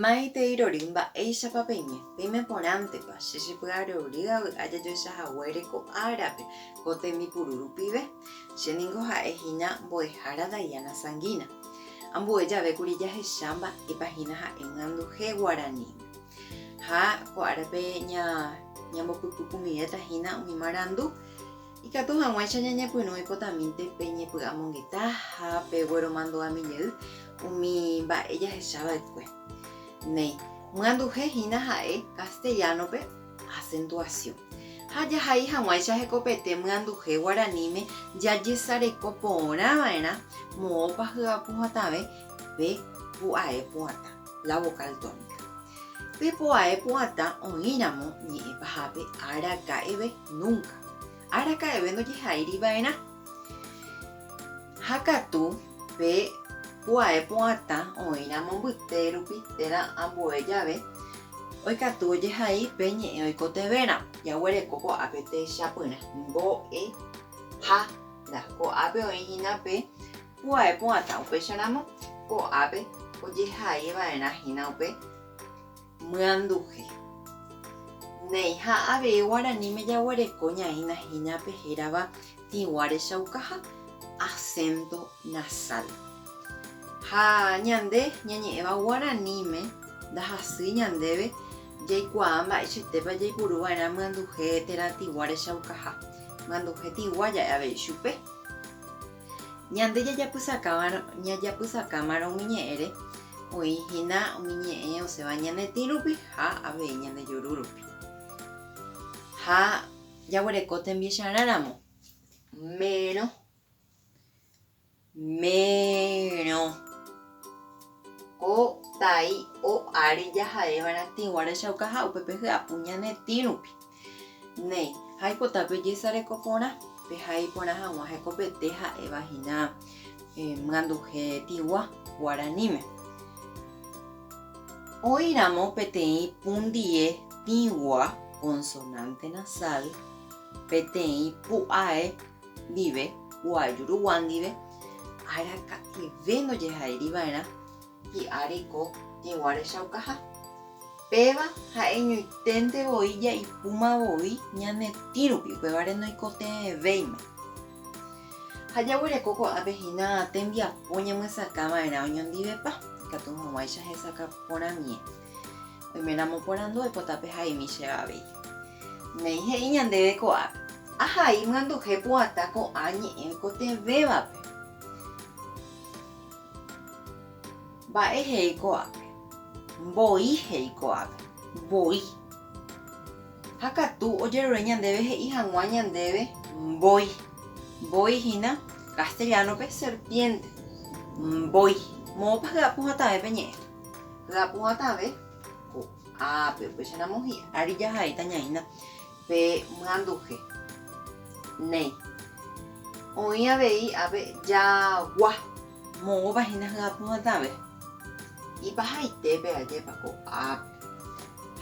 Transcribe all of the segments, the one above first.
Maiteirorymba éichapa peime porãntepa che chepy'arory ajajoechahaguére ko árape ko tembiporu rupive chéniko ha'ehína mbo'ehára Diana Sanguina ambue javekuri jahecha mba'épahína ha'e myanduhe Guarani ha ko árape ñambopypykumivétahína umi marandu ikatu hag̃uáicha ñañepyrũ oipotãmínte pe ñepy'amongeta ha pe gueromandu'amijey umi mba'e jahechava'ekue. Nei, myanduhe hína ha'e castellanope acentuación. Ha jahai hag̃uáicha hekopete myanduhe Guaraníme jajesareko porãva'erã moõpa hyapuhatãve pe pu'ae pu'atã, la vocal tónica. Pe pu'ae pu'atã oĩramo ñe'ẽpahápe araka'eve nunca. Araka'eve ndojehairiva'erã. Ha katu pe pu'ae pu'atã oĩramo mbyte rupi térã ambue jave oikatu ojehai pe ñe'ẽ oikotevérã jaguereko ko'ápe techapyrã mbo'ehára ko'ápe oĩhína pe pu'ae pu'atã upéicharamo ko'ápe ojehaiva'erã hína upe myanduhe. Nei ha avei Guaraníme jaguereko ñaína hínape hérava tigua rechaukaha acento nasal. Ha ñande ñañe'ẽva Guaraníme ndahasýi ñandéve jaikuaa mba'eichatépa jaiporuva'erã myanduhe térã tigua rechaukaha. Myanduhe tigua ja'e avei chupe. Ñande ñajapysakámarõ umi ñe'ẽre oĩhína umi ñe'ẽ osẽva ñanetĩ rupi ha avei ñandejoru rupi. Ha jaguereko tembiecharáramo mérõ ko tai o ári jahaeva'erã tigua rechaukaha upépe hyapu ñanetĩ rupi. Nei ha ipotápe jesareko porã pe ha iporã hag̃ua hekopete ha'evahína myanduhe tigua Guaraníme. Oĩramo peteĩ pundie tigua consonante nasal peteĩ pu'ae ndive guajuruguã ndive araka'eve ndojehairiva'erã hi'áriko tigua rechaukaha. Péva ha'eñoiténtevoi jaipúmavoi ñanetĩ rupi upévare noikotevéima. Ha jaguereko ko'ápe hína tembiapo ñamyasakãva'erã oñondivepa ikatu hag̃uáicha hesaka porãmie. Oiméramo porandu oipotápe haimícheva avei. Nei he'i ñandéve ko'ápe ahai myanduhe pu'atã ko'ã ñe'ẽ oikotevévape. Mba'e he'i ko'ápe. Mboi he'i ko'ápe. Mboi. Ha katu ojerure ñandéve he'i hag̃ua ñandéve mboi. Mboi hína castellanope serpiente. Mboi. Moõpa hyapuhatãve pe ñe'ẽ. Hyapuhatãve ko'ápe upéicharamo hi'ári jahaíta ñaína pe myanduhe. Nei. Oĩ avei ápe jagua. Moõpa hína hyapuhatãve. Ipahaite pe ajépa ko'ápe.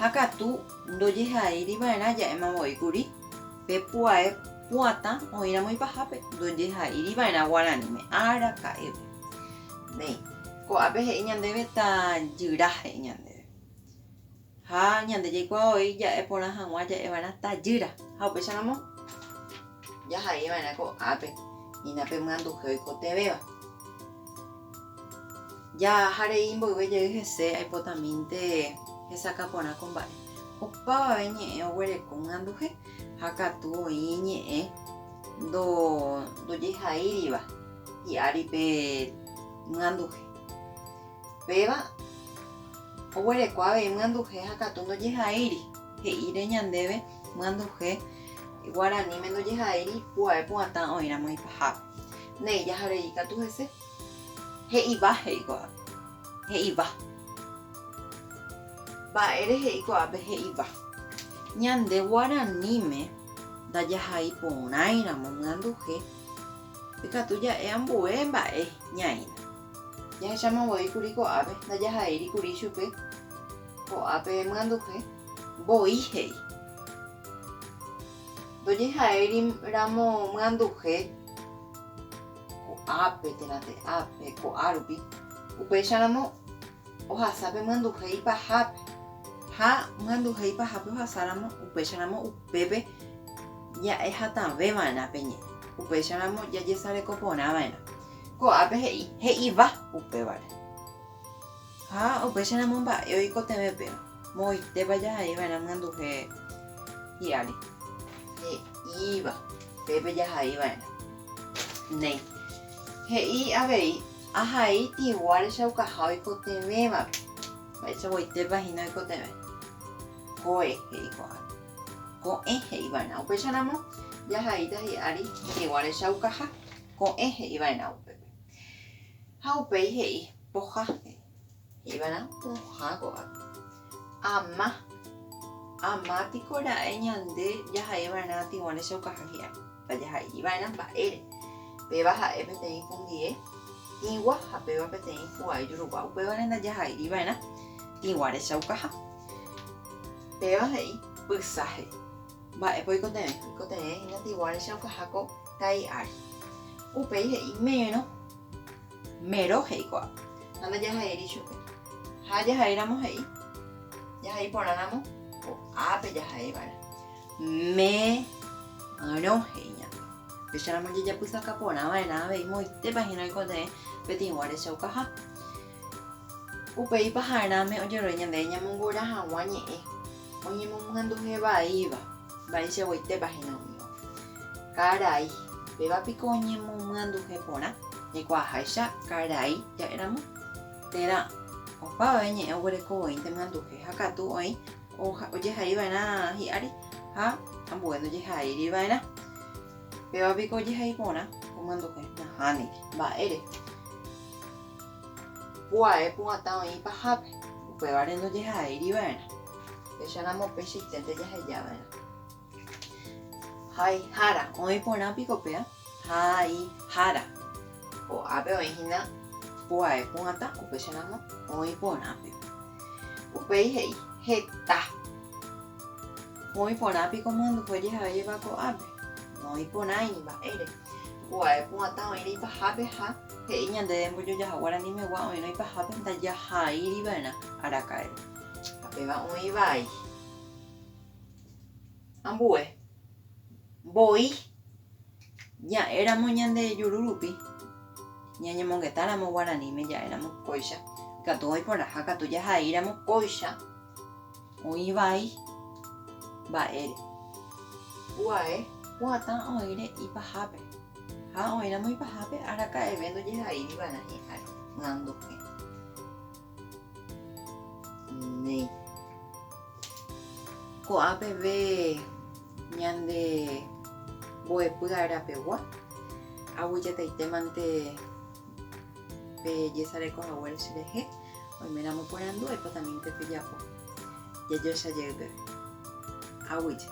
Ha katu ndojehairiva'erã ja'émavoíkuri pe pu'ae pu'atã oĩramo ipahápe ndojehairiva'erã Guaraníme araka'eve. Nei ko'ápe he'i ñandéve tajyra he'i ñandéve. Ha ñande jaikuaavoi ja'e porã hag̃ua ja'eva'erã tajýra ha upéicharamo jahaiva'erã ko'ápe hína pe myanduhe oikotevéva. Jaharei mboyve jey hese aipotamínte hesaka porã ko mba'e. Opávave ñe'ẽ oguereko myanduhe ha katu oĩ ñe'ẽ ndojehaíriva hi'ári pe myanduhe. Péva oguereko avei myanduhe ha katu ndojehaíri he'íre ñandéve myanduhe Guaraníme ndojehaíri pu'ae pu'atã oĩramo ipahápe. Nei jaharei katu hese he'iva he'i ko'ápe. He'iva. Mba'ére he'i ko'ápe he'iva. Ñande Guaraníme ndajahai porãiramo myanduhe ikatu ja'e ambue mba'e ñaína. Jahechamavoíkuri ko'ápe ndajahaírikuri chupe ko'ápe myanduhe mboi he'i. Ndojehaíramo myanduhe ko'ápe térã te'ápe ko'árupi upéicharamo ohasápe myanduhéi pahápe. Ha myanduhéi pahápe ohasáramo upéicharamo upépe ña'e hatãvéva'erã peñe'ẽ. Upéicharamo jajesareko porãva'erã. Ko'ápe he'iva upévare. Ha upéicharamo mba'e oikotevẽpéva. Moitépa jahaiva'erã myanduhe hi'ári. He'íva pépe jahaiva'erã. Néi. He'i avei ahai tigua rechaukaha oikotevẽvape. Mba'eichakuaaitépahína oikotevẽ. Ko'ẽ he'i ko'ápe. Ko'ẽ he'iva'erã upéicharamo jahaíta hi'ári tigua rechaukaha. Ko'ẽ he'iva'erã upépe. Ha upéi he'i pohã he'iva'erã pohã ko'ápe. Ama tikora'e ñande jahaiva'erã tigua rechaukaha hi'ári. Ndajahairiva'erã mba'ére. Péva ha'e peteĩ kundie tigua ha péva peteĩ pu'ai jurugua upévare ndajahairiva'erã tigua rechaukaha. Péva he'i pysa he'i. Mba'épa oikotevẽ. Oikotevẽhína tigua rechaukaháko kai'ári. Upéi he'i mérõ. Mérõ he'i ko'ápe. Ha ndajahairi chupe. Ha jahaíramo he'i. Jahai porãramo ko'ápe jahaiva'erã. Mérõ he'i ñande. Upéicharamo jejapysaka porãva'erã avei moitépahína oikotevẽ pe tigua rechaukaha. Upéi paharãme ojeroe ñande ñamongura hag̃ua ñe'ẽ. Oñemomyanduhe vaíva. Mba'eichaguaitépahína oĩva. Karai. Pévapiko oñemomyanduhe porã. Jaikuaaháicha karai ja'éramo térã opavave ñe'ẽ oguerekovoínte myanduhe ha katu oĩ ojehaiva'erã hi'ári ha ambue ndojehairiva'erã. Pévapiko ojehai porã omyanduhe nahániri mba'ére. Pu'ae pu'atã oĩ pahápe upévare ndojehairiva'erã. Péicharamo péicha iténte jahejava'erã. Haihára oĩ porã pikopea haihára. Ko'ápe oĩhína pu'ae pu'atã upéicharamo oĩ porãpe. Upéi he'i heta. Oĩ porãpiko myanduhe jehavéva ko'ápe. Noĩ porãini mba'ére. Pu'ae pu'atã oĩri pahápe ha he'i ñande mbojojaha guaranimegua oĩrõi pahápe ndajahairiva'erã araka'eve. Ha péva oĩ vai. Ambue. Mboi. Ña'éramo ñande jururupi. Ñañemongetáramo guaraníme ja'éramo kóicha. Katu oĩ porã ha katu jahaíramo kóicha. Oĩ vai. Mba'ére. Pu'ae pu'atã oĩre ipahápe. Ha oĩramo ipahápe araka'eve ndojehairiva'erã hi'ári myanduhe. Néi. Ko'ápeve ñande mbo'epy arapegua aguyjataitémante pe jesarekohaguére cherehe oiméramo porandu aipotãmínte pejapo jajoechajeýpe aguyje.